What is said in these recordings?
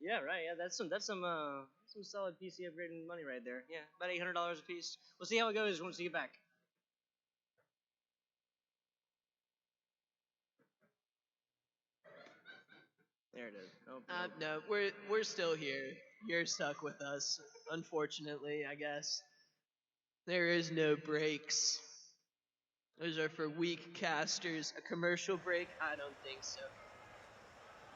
Yeah, right. Yeah, that's some solid PC upgrading money right there. Yeah, about $800 a piece. We'll see how it goes once we get back. There it is. Oh, No, we're still here. You're stuck with us, unfortunately. I guess there is no breaks. Those are for weak casters. A commercial break? I don't think so.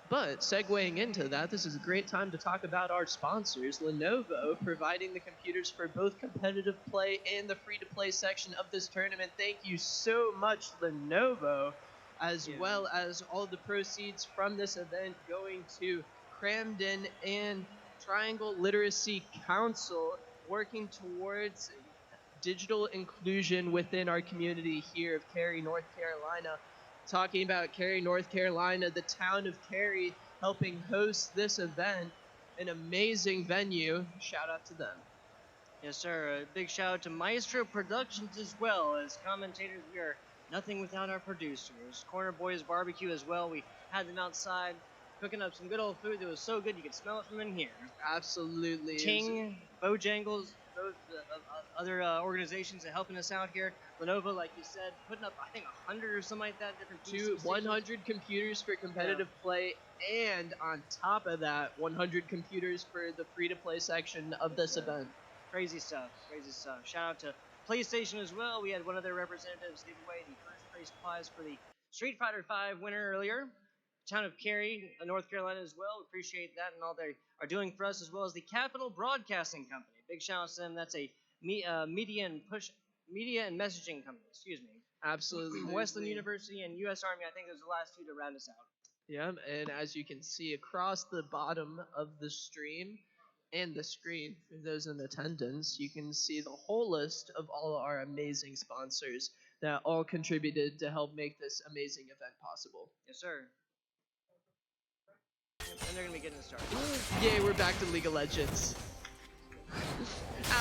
But segueing into that, this is a great time to talk about our sponsors, Lenovo, providing the computers for both competitive play and the free-to-play section of this tournament. Thank you so much, Lenovo, as well as all the proceeds from this event going to Cramden and Triangle Literacy Council, working towards digital inclusion within our community here of Cary, North Carolina. Talking about Cary, North Carolina, the town of Cary helping host this event, an amazing venue. Shout out to them. Yes, sir. A big shout out to Maestro Productions as well. As commentators, we are nothing without our producers. Corner Boys Barbecue as well. We had them outside cooking up some good old food that was so good you could smell it from in here. Absolutely. Ting, Bojangles, both other organizations that are helping us out here. Lenovo, like you said, putting up, I think, 100 or something like that, different PC 100 computers for competitive play, and on top of that, 100 computers for the free-to-play section of this event. Crazy stuff, crazy stuff. Shout out to PlayStation as well. We had one of their representatives give away the first place prize for the Street Fighter V winner earlier. Town of Cary, North Carolina as well. Appreciate that and all they are doing for us, as well as the Capital Broadcasting Company. Big shout out to them. That's a media and messaging company. Excuse me. Absolutely. Wesleyan University and U.S. Army. I think those are the last two to round us out. Yeah, and as you can see across the bottom of the stream and the screen for those in attendance, you can see the whole list of all our amazing sponsors that all contributed to help make this amazing event possible. Yes, sir. And they're going to be getting started. Yay, we're back to League of Legends.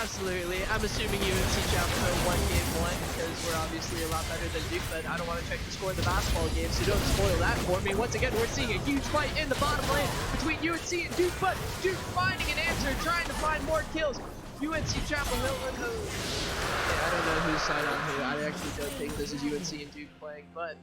Absolutely. I'm assuming UNC Chapel Hill won game one because we're obviously a lot better than Duke, but I don't want to check the score of the basketball game, so don't spoil that for me. Once again, we're seeing a huge fight in the bottom lane between UNC and Duke, but Duke finding an answer, trying to find more kills. UNC Chapel Hill and I don't know whose side I'm here. I actually don't think this is UNC and Duke playing, but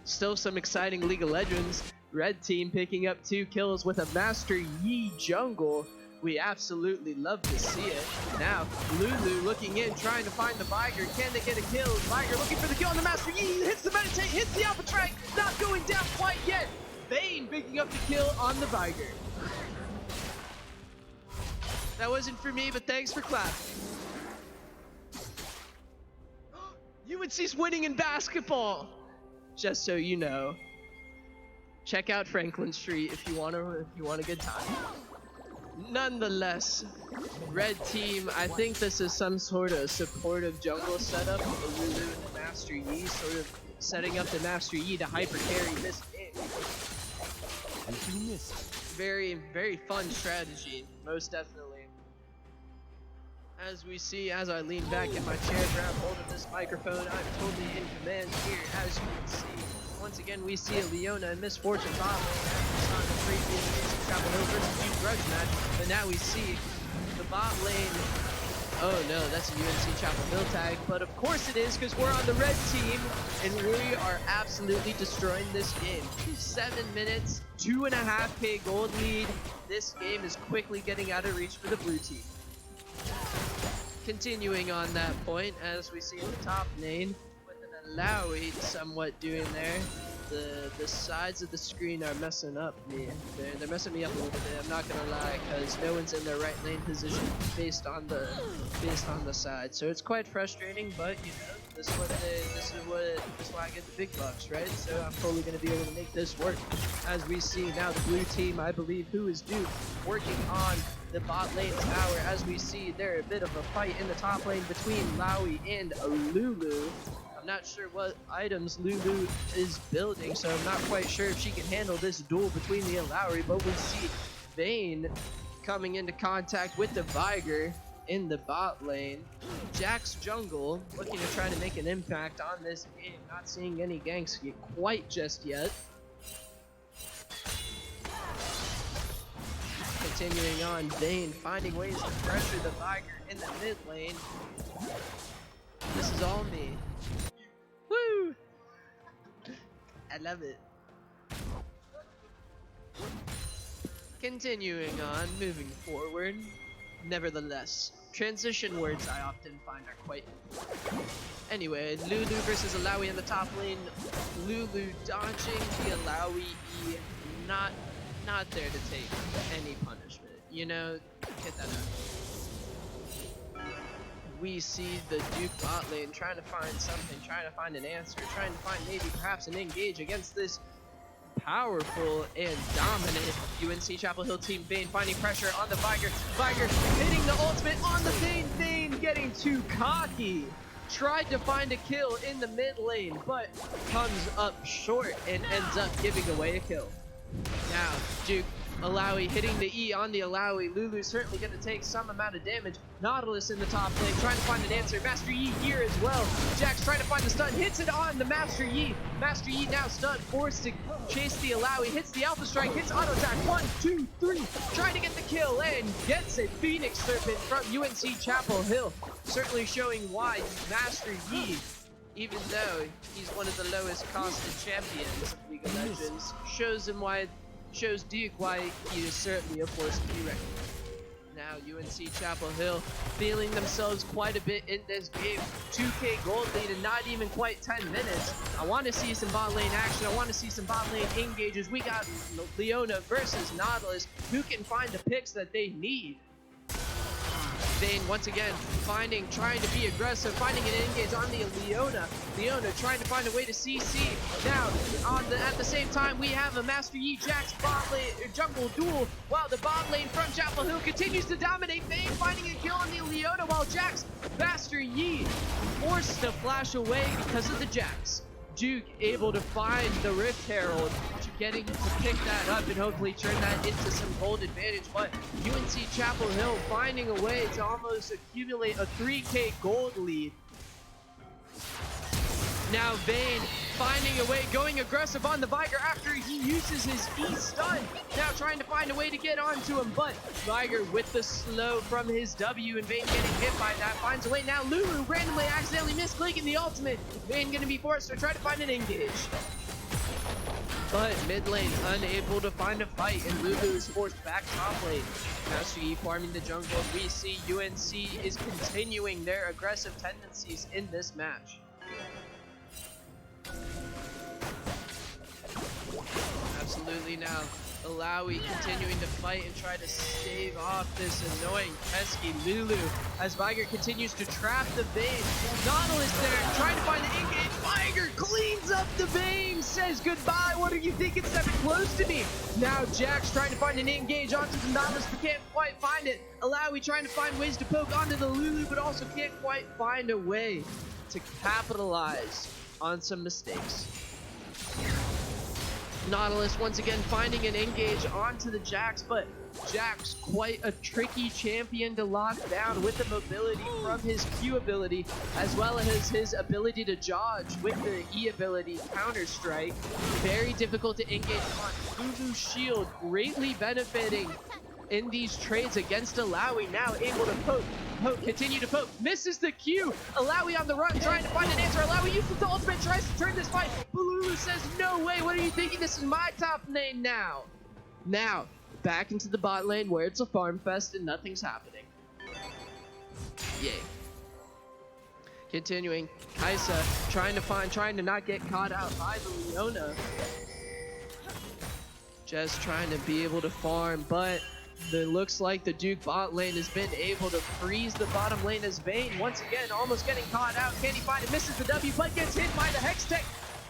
still some exciting League of Legends. Red team picking up 2 kills with a Master Yi jungle. We absolutely love to see it. Now, Lulu looking in, trying to find the Viger. Can they get a kill? Viger looking for the kill on the Master Yi. Hits the meditate, hits the Alpha Trike. Not going down quite yet. Vayne picking up the kill on the Viger. That wasn't for me, but thanks for clapping. UNC's winning in basketball. Just so you know. Check out Franklin Street if you want a good time. Nonetheless, red team, I think this is some sort of supportive jungle setup with Lulu and the Master Yi, sort of setting up the Master Yi to hyper carry this game. Very, very fun strategy, most definitely. As we see, as I lean back in my chair, grab hold of this microphone, I'm totally in command here, as you can see. Once again, we see a Leona and Miss Fortune bot lane after we saw the previous Chapel Hill versus Duke grudge match. But now we see the bot lane. Oh no, that's a UNC Chapel Hill tag. But of course it is, because we're on the red team and we are absolutely destroying this game. 7 minutes, 2.5k gold lead. This game is quickly getting out of reach for the blue team. Continuing on that point, as we see in the top lane, Lowy somewhat doing there. The sides of the screen are messing up me. They're messing me up a little bit. I'm not gonna lie, because no one's in their right lane position based on the side. So it's quite frustrating, but you know, this is why I get the big bucks, right? So I'm totally gonna be able to make this work. As we see now, the blue team, I believe, who is Duke, working on the bot lane tower. As we see, there a bit of a fight in the top lane between Lowy and Lulu. Not sure what items Lulu is building, so I'm not quite sure if she can handle this duel between the Lowry, but we see Vayne coming into contact with the Viger in the bot lane. Jack's jungle looking to try to make an impact on this game, not seeing any ganks quite just yet. Continuing on, Vayne finding ways to pressure the Viger in the mid lane. This is all me. Woo! I love it. Continuing on, moving forward. Nevertheless, transition words I often find are quite important. Anyway, Lulu versus Alawi in the top lane. Lulu dodging the Alawi E, not there to take any punishment. You know, get that out. We see the Duke bot lane trying to find something, trying to find an answer, trying to find maybe perhaps an engage against this powerful and dominant UNC Chapel Hill team. Vayne finding pressure on the Viger. Viger hitting the ultimate on the Vayne. Vayne getting too cocky. Tried to find a kill in the mid lane, but comes up short and ends up giving away a kill. Now, Duke, Alawi hitting the E on the Alawi. Lulu's certainly going to take some amount of damage. Nautilus in the top lane, trying to find an answer. Master Yi here as well. Jax trying to find the stun, hits it on the Master Yi. Master Yi now stunned, forced to chase the Alawi. Hits the Alpha Strike, hits auto attack. 1, 2, 3. Trying to get the kill and gets it. Phoenix Serpent from UNC Chapel Hill. Certainly showing why Master Yi, even though he's one of the lowest costed champions of League of Legends, shows Duke why he is certainly a force to be reckoned with. Now UNC Chapel Hill feeling themselves quite a bit in this game. 2k gold lead in not even quite 10 minutes. I want to see some bot lane action. I want to see some bot lane engages. We got Leona versus Nautilus. Who can find the picks that they need? Vayne once again trying to be aggressive, finding an engage on the Leona. Leona trying to find a way to CC. Now, at the same time, we have a Master Yi Jax bot lane jungle duel, while the bot lane from Chapel Hill continues to dominate. Vayne finding a kill on the Leona, while Jax, Master Yi forced to flash away because of the Jax. Duke able to find the Rift Herald, getting to pick that up and hopefully turn that into some gold advantage, but UNC Chapel Hill finding a way to almost accumulate a 3k gold lead. Now Vayne finding a way, going aggressive on the Viger after he uses his E stun. Now trying to find a way to get onto him, but Viger with the slow from his W, and Vayne getting hit by that. Finds a way. Now Lulu randomly accidentally misclicking the ultimate. Vayne gonna be forced to try to find an engage. But mid lane unable to find a fight, and Lulu is forced back top lane. Master Yi farming the jungle. We see UNC is continuing their aggressive tendencies in this match. Absolutely. Now Alawi continuing to fight and try to stave off this annoying pesky Lulu as Viger continues to trap the Vayne. Nautilus there trying to find the engage. Viger cleans up the Vayne, says goodbye. What are you thinking, stepping close to me? Now Jax trying to find an engage onto the Nautilus but can't quite find it. Alawi trying to find ways to poke onto the Lulu but also can't quite find a way to capitalize on some mistakes. Nautilus once again finding an engage onto the Jax, but Jax quite a tricky champion to lock down with the mobility from his Q ability, as well as his ability to dodge with the E ability Counter Strike. Very difficult to engage on. Lulu's shield greatly benefiting in these trades against Alawi. Now able to poke, continue to poke, misses the Q. Alawi on the run, trying to find an answer. Alawi uses the ultimate, tries to turn this fight. But Lulu says, no way, what are you thinking? This is my top lane now. Now, back into the bot lane where it's a farm fest and nothing's happening. Yay. Continuing, Kaisa trying to not get caught out by the Leona. Just trying to be able to farm, but it looks like the Duke bot lane has been able to freeze the bottom lane as Vayne once again almost getting caught out. Can he find it? Misses the W, but gets hit by the Hextech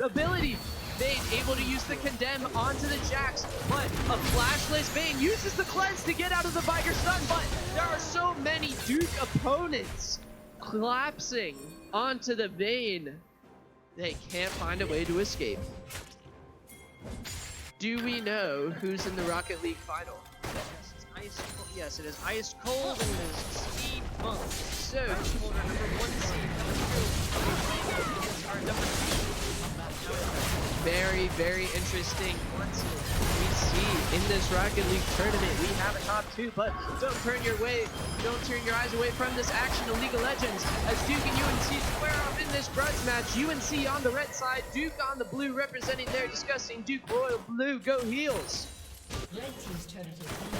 ability. Vayne able to use the Condemn onto the Jax, but a flashless Vayne uses the Cleanse to get out of the Viger stun, but there are so many Duke opponents collapsing onto the Vayne. They can't find a way to escape. Do we know who's in the Rocket League final? Yes, it is Ice Cold and it is Speed Monk. So, Ice Cold are number 1 seed coming through against our number 2. very, very interesting. We see in this Rocket League tournament, we have a top top 2, but don't turn your eyes away from this action of League of Legends as Duke and UNC square off in this grudge match. UNC on the red side, Duke on the blue, representing their disgusting Duke Royal Blue. Go Heels! Red team's turret has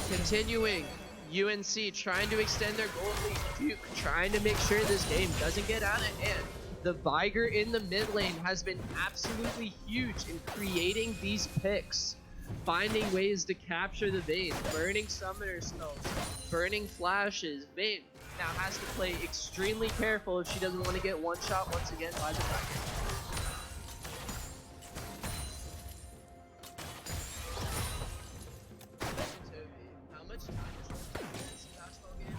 been Continuing, UNC trying to extend their goal lead. Duke trying to make sure this game doesn't get out of hand. The Viger in the mid lane has been absolutely huge in creating these picks, finding ways to capture the Vayne, burning summoner spells, burning flashes. Vayne now has to play extremely careful if she doesn't want to get one shot once again by the Viger. How much time is left in this basketball game?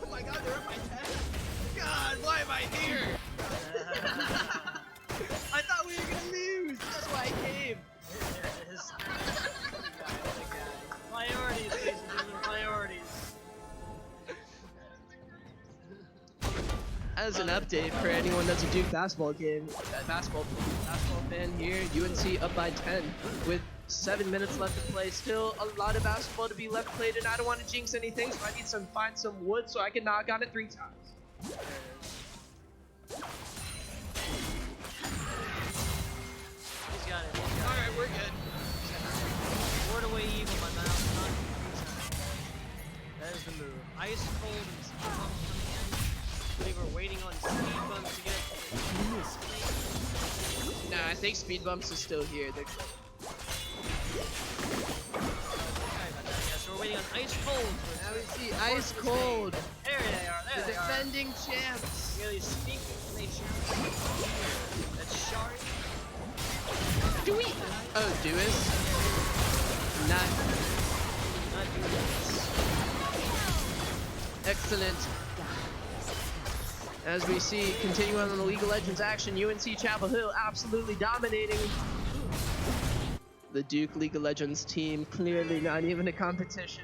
Oh my god, they're up by 10. God, why am I here? I thought we were gonna lose. That's why I came. There it is. Priorities, ladies and gentlemen, priorities. As an update for anyone that's a Duke basketball fan here, UNC up by 10 with 7 minutes left to play. Still a lot of basketball to be left played, and I don't want to jinx anything, so I need to find some wood so I can knock on it 3 times. He's got it. All right, we're good. Ward away evil, my mouth. That is the move. Ice cold and speed bumps coming in. I believe we're waiting on speed bumps to get up to the Nah, I think Speed Bumps is still here. They're Sorry about that. Yeah, so we're waiting on ice cold. now we see Ice Cold, There they are. the There they are. defending champs. Really speak nature. That's Shari. Dewey. Oh, Dewis. Not Not doing this. excellent. As we see, continuing on the League of Legends action, UNC Chapel Hill absolutely dominating. The Duke League of Legends team clearly not even a competition.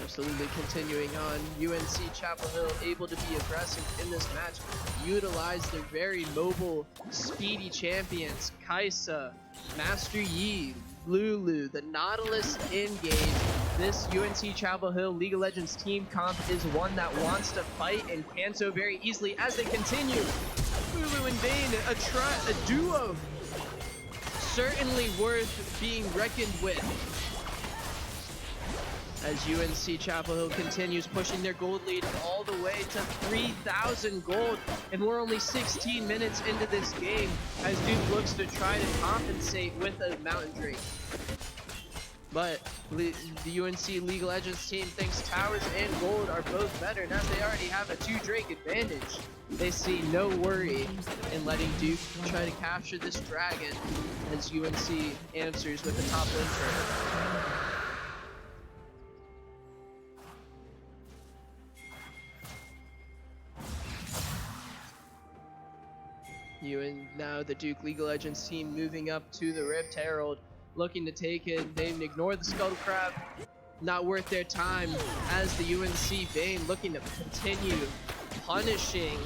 Absolutely continuing on, UNC Chapel Hill able to be aggressive in this match, utilize their very mobile, speedy champions, Kaisa, Master Yi, Lulu, the Nautilus engage. This UNC Chapel Hill League of Legends team comp is one that wants to fight and can so very easily as they continue. Lulu and Vayne, a duo certainly worth being reckoned with. As UNC Chapel Hill continues pushing their gold lead all the way to 3,000 gold, and we're only 16 minutes into this game as Duke looks to try to compensate with a Mountain Drake. But the UNC League of Legends team thinks towers and gold are both better, and as they already have a 2 Drake advantage, they see no worry in letting Duke try to capture this dragon as UNC answers with a top lane turret. And now the Duke League of Legends team moving up to the Rift Herald, looking to take it. They ignore the Scuttle Crab, not worth their time, as the UNC Vayne looking to continue punishing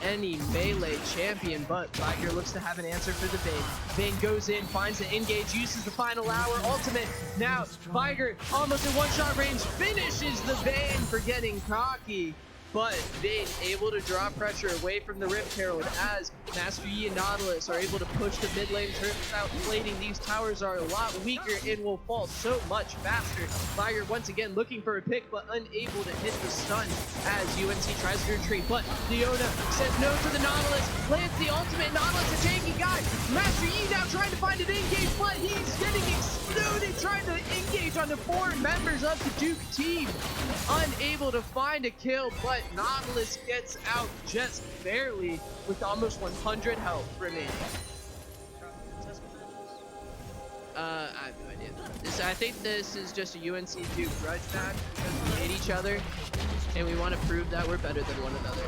any melee champion, but Viger looks to have an answer for the Vayne. Vayne goes in, finds the engage, uses the final hour ultimate. Now Viger almost in one-shot range, finishes the Vayne for getting cocky. But Vayne able to draw pressure away from the Rift Herald as Master Yi and Nautilus are able to push the mid lane turret without plating. These towers are a lot weaker and will fall so much faster. Viger once again looking for a pick but unable to hit the stun as UNC tries to retreat. But Leona says no to the Nautilus, plants the ultimate. Nautilus a tanky guy. Master Yi now trying to find an engage, but he's getting exploded trying to engage on the 4 members of the Duke team. Unable to find a kill, but Nautilus gets out just barely with almost 100 health remaining. I have no idea. I think this is just a UNC Duke grudge match because we hate each other and we want to prove that we're better than one another.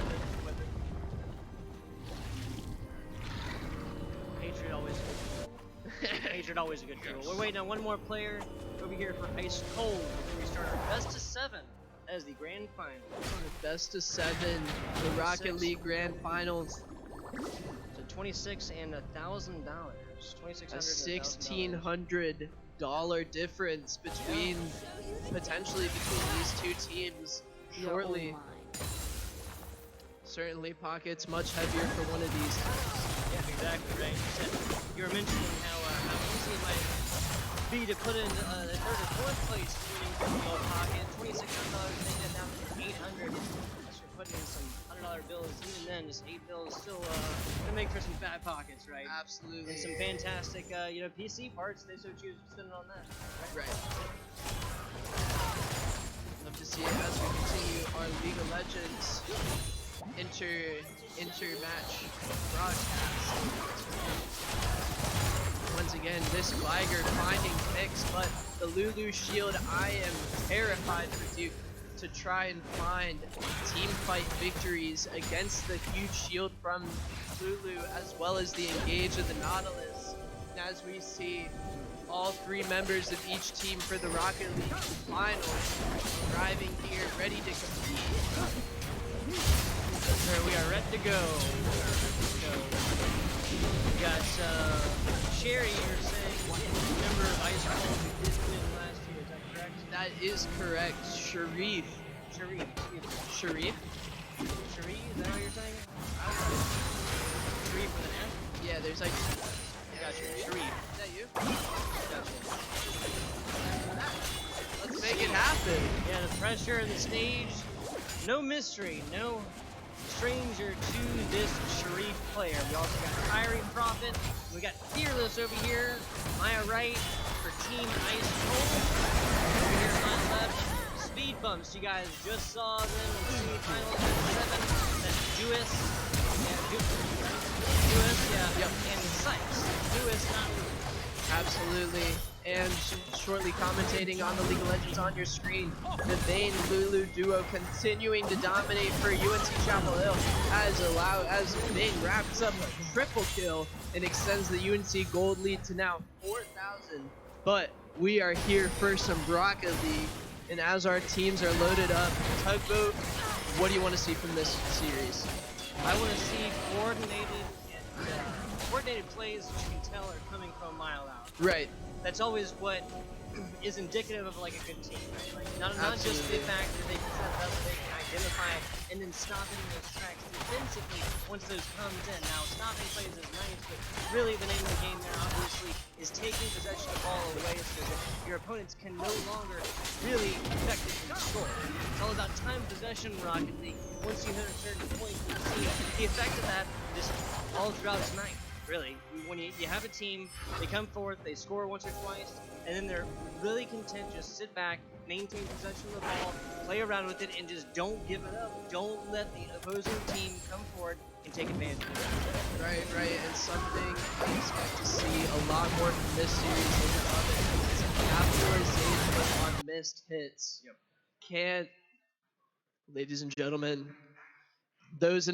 Hatred always a good duel. We're waiting on one more player over here for Ice Cold before we start our best of 7 as the grand final. Best of 7, the Rocket 6. League Grand Finals. So 26 and $1,000. A $2,600 $1,600 difference between potentially between these two teams shortly. Certainly pockets much heavier for one of these. Yeah, exactly right. You were mentioning how easy it might be to put in the third or fourth place winning from the low pocket. $2,600, take that down to $800. Unless you're putting in some $100 bills, even then, just 8 bills still gonna make for some fat pockets, right? Absolutely. And some fantastic, PC parts. They so choose to spend it on that. Right. Love to see it as we continue our League of Legends inter-match broadcast. Once again, this Viger finding picks, but the Lulu shield, I am terrified for Duke to try and find team fight victories against the huge shield from Lulu, as well as the engage of the Nautilus. And as we see all 3 members of each team for the Rocket League finals arriving here, ready to compete. We are ready to go. We got Sherry, you're saying, member of Ice Cold who did win last year, is that correct? That is correct. Sharif. Sharif, excuse me. Sharif? Sharif, is that what you're saying? I don't know. Sharif with an F? Yeah, there's like... Gotcha. Sharif. Is that you? Gotcha. Let's make it happen. Yeah, the pressure of the stage. No mystery, no stranger to this Sharif player. We also got Kyrie Prophet. We got Fearless over here. Maya Wright for Team Ice Cold. Over here on my left, speed bumps. You guys just saw them in the semifinals at 7. That's Duis. Yeah, Duis, yeah. Yep. And Sykes. Duis, not Lulu. Absolutely. And shortly commentating on the League of Legends on your screen, the Vayne Lulu duo continuing to dominate for UNC Chapel Hill as Vayne wraps up a triple kill and extends the UNC gold lead to now 4,000. But we are here for some Rocket League, and as our teams are loaded up, Tugboat, what do you want to see from this series? I want to see coordinated plays that you can tell are coming from a mile out. Right. That's always what is indicative of like a good team, right? Like not just the fact that they can set it up, they can identify it, and then stop it in those tracks defensively once those comes in. Now stopping plays is nice, but really the name of the game there obviously is taking possession of the ball away so that your opponents can no longer really effectively score. It's all about time possession Rocket League. Once you hit a certain point, you see the effect of that just all throughout tonight. Really, when you have a team, they come forth, they score once or twice, and then they're really content, just sit back, maintain possession of the ball, play around with it, and just don't give it up. Don't let the opposing team come forward and take advantage of it. Right, and something I expect to see a lot more from this series than the other is capitalization on missed hits. Yep. Can't, ladies and gentlemen, those